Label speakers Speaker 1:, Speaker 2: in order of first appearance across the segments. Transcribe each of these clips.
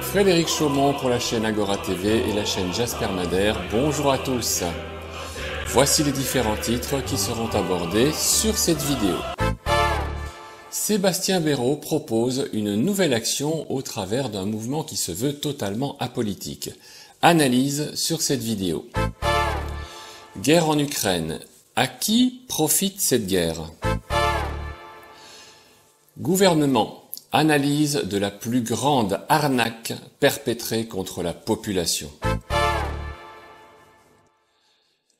Speaker 1: Frédéric Chaumont pour la chaîne Agora TV et la chaîne Jasper Madère. Bonjour à tous. Voici les différents titres qui seront abordés sur cette vidéo. Sébastien Béraud propose une nouvelle action au travers d'un mouvement qui se veut totalement apolitique. Analyse sur cette vidéo. Guerre en Ukraine. À qui profite cette guerre? Gouvernement. Analyse de la plus grande arnaque perpétrée contre la population.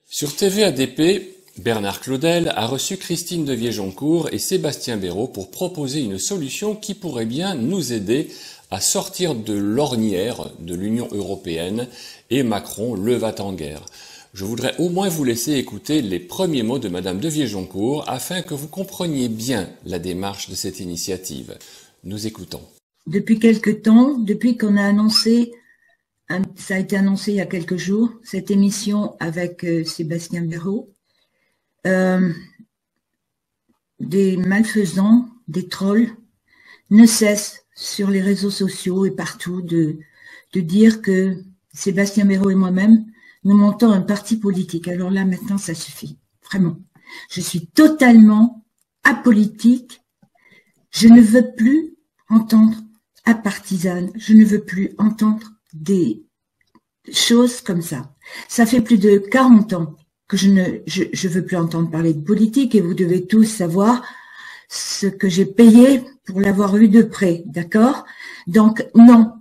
Speaker 1: Sur TV ADP, Bernard Claudel a reçu Christine Devier-Joncourt et Sébastien Béraud pour proposer une solution qui pourrait bien nous aider à sortir de l'ornière de l'Union européenne et Macron le va-t-en-guerre. Je voudrais au moins vous laisser écouter les premiers mots de Madame Devier-Joncourt afin que vous compreniez bien la démarche de cette initiative. Nous écoutons.
Speaker 2: Depuis quelque temps, depuis qu'on a annoncé, ça a été annoncé il y a quelques jours, cette émission avec Sébastien Béraud, des malfaisants, des trolls, ne cessent sur les réseaux sociaux et partout de dire que Sébastien Béraud et moi-même, nous montons un parti politique. Alors là, maintenant, ça suffit. Vraiment. Je suis totalement apolitique. Je ne veux plus entendre apartisane. Je ne veux plus entendre des choses comme ça. Ça fait plus de 40 ans que je veux plus entendre parler de politique et vous devez tous savoir ce que j'ai payé pour l'avoir eu de près. D'accord? Donc, non.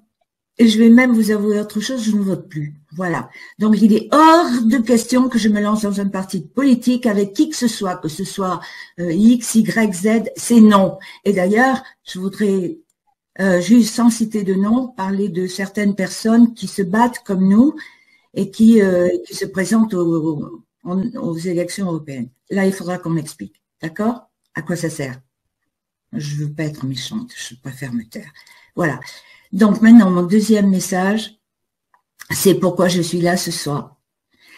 Speaker 2: Et je vais même vous avouer autre chose, je ne vote plus. Voilà. Donc, il est hors de question que je me lance dans un parti politique avec qui que ce soit X, Y, Z, c'est non. Et d'ailleurs, je voudrais, juste sans citer de nom, parler de certaines personnes qui se battent comme nous et qui se présentent aux élections européennes. Là, il faudra qu'on m'explique. D'accord? À quoi ça sert? Je veux pas être méchante, je préfère me taire. Voilà. Donc maintenant, mon deuxième message, c'est pourquoi je suis là ce soir.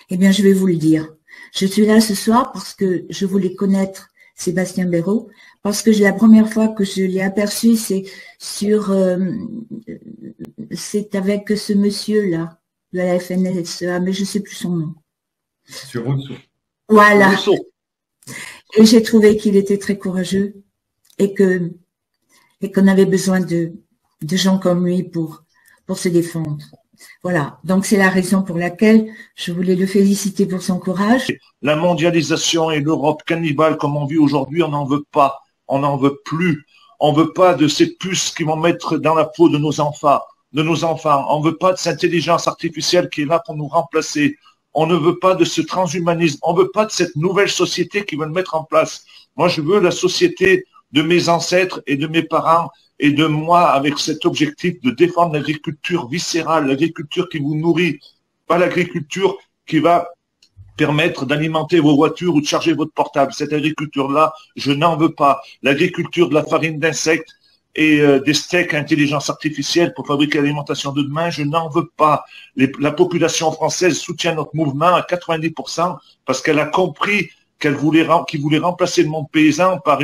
Speaker 2: Eh bien, je vais vous le dire. Je suis là ce soir parce que je voulais connaître Sébastien Béraud, parce que la première fois que je l'ai aperçu, c'est avec ce monsieur-là, de la FNSEA, mais je sais plus son nom.
Speaker 3: Sur Rousseau.
Speaker 2: Voilà.
Speaker 3: Rousseau.
Speaker 2: Et j'ai trouvé qu'il était très courageux et qu'on avait besoin de gens comme lui pour se défendre. Voilà. Donc, c'est la raison pour laquelle je voulais le féliciter pour son courage.
Speaker 3: La mondialisation et l'Europe cannibale, comme on vit aujourd'hui, on n'en veut pas. On n'en veut plus. On veut pas de ces puces qui vont mettre dans la peau de nos enfants. On veut pas de cette intelligence artificielle qui est là pour nous remplacer. On ne veut pas de ce transhumanisme. On veut pas de cette nouvelle société qu'ils veulent mettre en place. Moi, je veux la société de mes ancêtres et de mes parents et de moi avec cet objectif de défendre l'agriculture viscérale, l'agriculture qui vous nourrit, pas l'agriculture qui va permettre d'alimenter vos voitures ou de charger votre portable. Cette agriculture-là, je n'en veux pas. L'agriculture de la farine d'insectes et des steaks à intelligence artificielle pour fabriquer l'alimentation de demain, je n'en veux pas. La population française soutient notre mouvement à 90% parce qu'elle a compris qu'il voulait remplacer le monde paysan par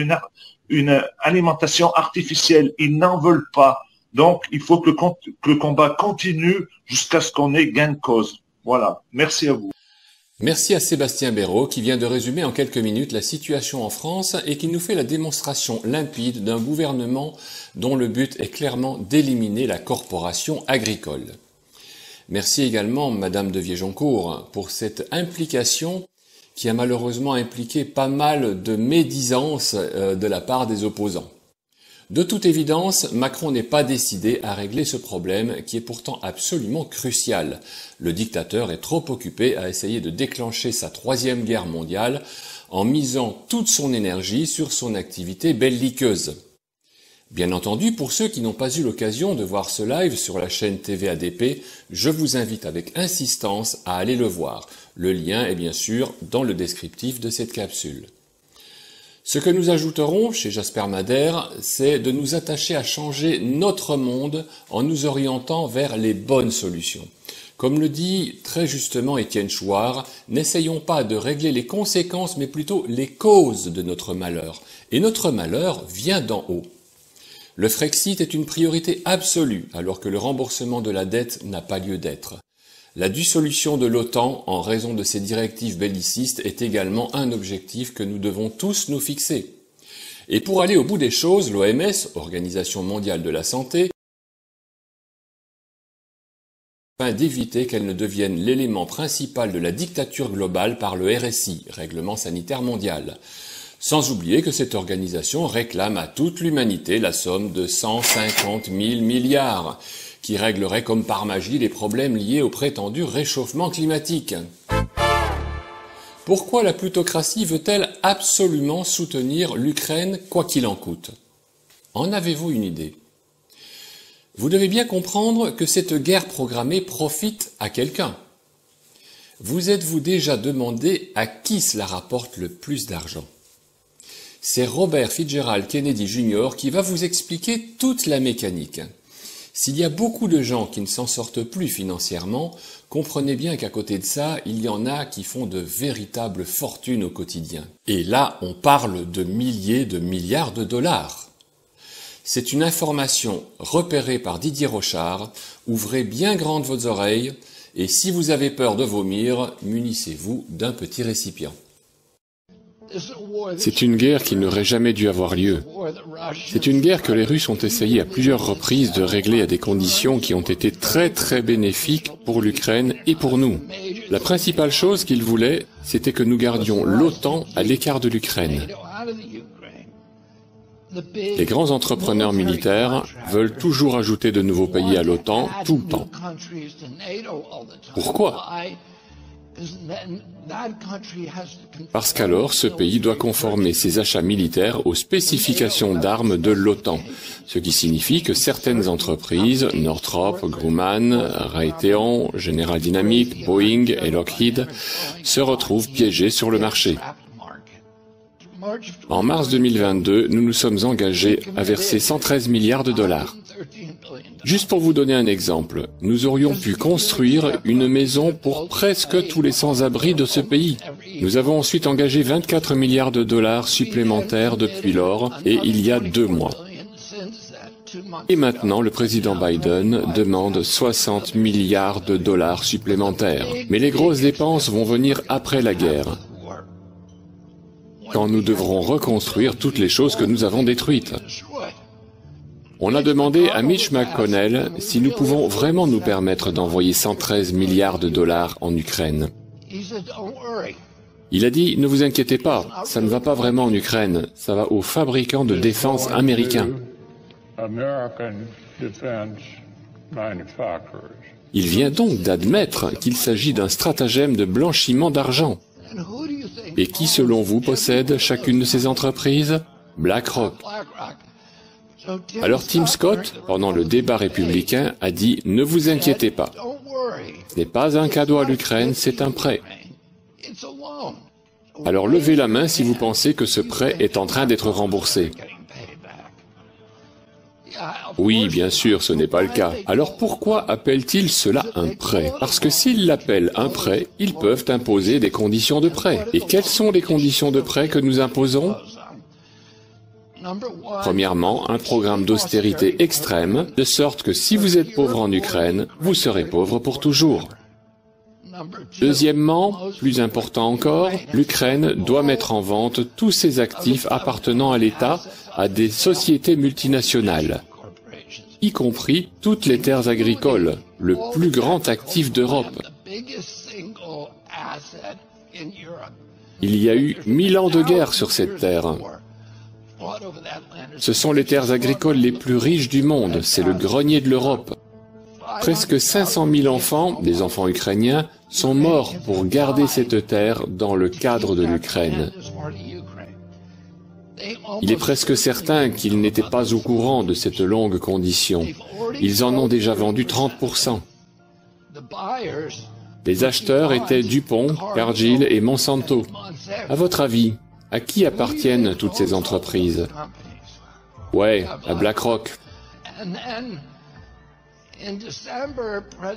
Speaker 3: une alimentation artificielle. Ils n'en veulent pas. Donc, il faut que le combat continue jusqu'à ce qu'on ait gain de cause. Voilà. Merci à vous.
Speaker 1: Merci à Sébastien Béraud qui vient de résumer en quelques minutes la situation en France et qui nous fait la démonstration limpide d'un gouvernement dont le but est clairement d'éliminer la corporation agricole. Merci également Madame Devier-Joncourt pour cette implication qui a malheureusement impliqué pas mal de médisance de la part des opposants. De toute évidence, Macron n'est pas décidé à régler ce problème qui est pourtant absolument crucial. Le dictateur est trop occupé à essayer de déclencher sa troisième guerre mondiale en misant toute son énergie sur son activité belliqueuse. Bien entendu, pour ceux qui n'ont pas eu l'occasion de voir ce live sur la chaîne TV ADP, je vous invite avec insistance à aller le voir. Le lien est bien sûr dans le descriptif de cette capsule. Ce que nous ajouterons chez Jasper Madère, c'est de nous attacher à changer notre monde en nous orientant vers les bonnes solutions. Comme le dit très justement Étienne Chouard, n'essayons pas de régler les conséquences, mais plutôt les causes de notre malheur. Et notre malheur vient d'en haut. Le Frexit est une priorité absolue alors que le remboursement de la dette n'a pas lieu d'être. La dissolution de l'OTAN en raison de ses directives bellicistes est également un objectif que nous devons tous nous fixer. Et pour aller au bout des choses, l'OMS, Organisation mondiale de la santé, afin d'éviter qu'elle ne devienne l'élément principal de la dictature globale par le RSI, Règlement sanitaire mondial. Sans oublier que cette organisation réclame à toute l'humanité la somme de 150 000 milliards, qui réglerait comme par magie les problèmes liés au prétendu réchauffement climatique. Pourquoi la plutocratie veut-elle absolument soutenir l'Ukraine quoi qu'il en coûte? En avez-vous une idée? Vous devez bien comprendre que cette guerre programmée profite à quelqu'un. Vous êtes-vous déjà demandé à qui cela rapporte le plus d'argent? C'est Robert Fitzgerald Kennedy Jr. qui va vous expliquer toute la mécanique. S'il y a beaucoup de gens qui ne s'en sortent plus financièrement, comprenez bien qu'à côté de ça, il y en a qui font de véritables fortunes au quotidien. Et là, on parle de milliers de milliards de dollars. C'est une information repérée par Didier Rochard. Ouvrez bien grandes vos oreilles et si vous avez peur de vomir, munissez-vous d'un petit récipient.
Speaker 4: C'est une guerre qui n'aurait jamais dû avoir lieu. C'est une guerre que les Russes ont essayé à plusieurs reprises de régler à des conditions qui ont été très bénéfiques pour l'Ukraine et pour nous. La principale chose qu'ils voulaient, c'était que nous gardions l'OTAN à l'écart de l'Ukraine. Les grands entrepreneurs militaires veulent toujours ajouter de nouveaux pays à l'OTAN tout le temps. Pourquoi ? Parce qu'alors ce pays doit conformer ses achats militaires aux spécifications d'armes de l'OTAN, ce qui signifie que certaines entreprises, Northrop, Grumman, Raytheon, General Dynamics, Boeing et Lockheed, se retrouvent piégées sur le marché. En mars 2022, nous nous sommes engagés à verser 113 milliards de dollars. Juste pour vous donner un exemple, nous aurions pu construire une maison pour presque tous les sans-abri de ce pays. Nous avons ensuite engagé 24 milliards de dollars supplémentaires depuis lors, et il y a 2 mois. Et maintenant, le président Biden demande 60 milliards de dollars supplémentaires. Mais les grosses dépenses vont venir après la guerre, quand nous devrons reconstruire toutes les choses que nous avons détruites. On a demandé à Mitch McConnell si nous pouvons vraiment nous permettre d'envoyer 113 milliards de dollars en Ukraine. Il a dit, ne vous inquiétez pas, ça ne va pas vraiment en Ukraine, ça va aux fabricants de défense américains. Il vient donc d'admettre qu'il s'agit d'un stratagème de blanchiment d'argent. Et qui, selon vous, possède chacune de ces entreprises? BlackRock. Alors Tim Scott, pendant le débat républicain, a dit « Ne vous inquiétez pas. Ce n'est pas un cadeau à l'Ukraine, c'est un prêt. » Alors levez la main si vous pensez que ce prêt est en train d'être remboursé. Oui, bien sûr, ce n'est pas le cas. Alors pourquoi appellent-ils cela un prêt? Parce que s'ils l'appellent un prêt, ils peuvent imposer des conditions de prêt. Et quelles sont les conditions de prêt que nous imposons? Premièrement, un programme d'austérité extrême, de sorte que si vous êtes pauvre en Ukraine, vous serez pauvre pour toujours. Deuxièmement, plus important encore, l'Ukraine doit mettre en vente tous ses actifs appartenant à l'État à des sociétés multinationales, y compris toutes les terres agricoles, le plus grand actif d'Europe. Il y a eu 1000 ans de guerre sur cette terre. Ce sont les terres agricoles les plus riches du monde, c'est le grenier de l'Europe. Presque 500 000 enfants, des enfants ukrainiens, sont morts pour garder cette terre dans le cadre de l'Ukraine. Il est presque certain qu'ils n'étaient pas au courant de cette longue condition. Ils en ont déjà vendu 30%. Les acheteurs étaient DuPont, Cargill et Monsanto. À votre avis, à qui appartiennent toutes ces entreprises? Ouais, à BlackRock.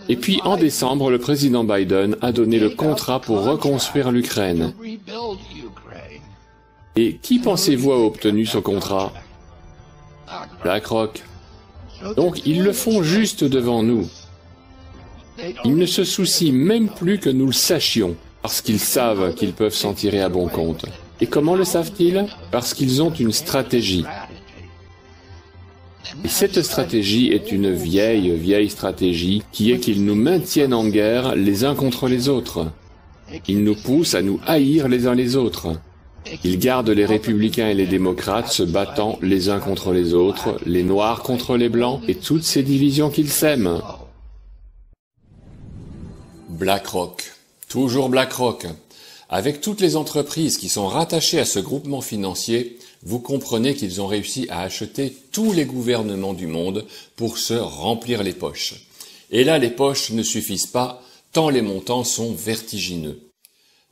Speaker 4: Et puis en décembre, le président Biden a donné le contrat pour reconstruire l'Ukraine. Et qui pensez-vous a obtenu ce contrat? BlackRock. Donc ils le font juste devant nous. Ils ne se soucient même plus que nous le sachions, parce qu'ils savent qu'ils peuvent s'en tirer à bon compte. Et comment le savent-ils? Parce qu'ils ont une stratégie. Et cette stratégie est une vieille stratégie qui est qu'ils nous maintiennent en guerre les uns contre les autres. Ils nous poussent à nous haïr les uns les autres. Ils gardent les républicains et les démocrates se battant les uns contre les autres, les noirs contre les blancs et toutes ces divisions qu'ils sèment.
Speaker 1: BlackRock. Toujours BlackRock. Avec toutes les entreprises qui sont rattachées à ce groupement financier, vous comprenez qu'ils ont réussi à acheter tous les gouvernements du monde pour se remplir les poches. Et là, les poches ne suffisent pas, tant les montants sont vertigineux.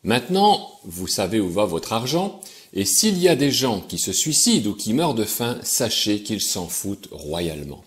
Speaker 1: Maintenant, vous savez où va votre argent, et s'il y a des gens qui se suicident ou qui meurent de faim, sachez qu'ils s'en foutent royalement.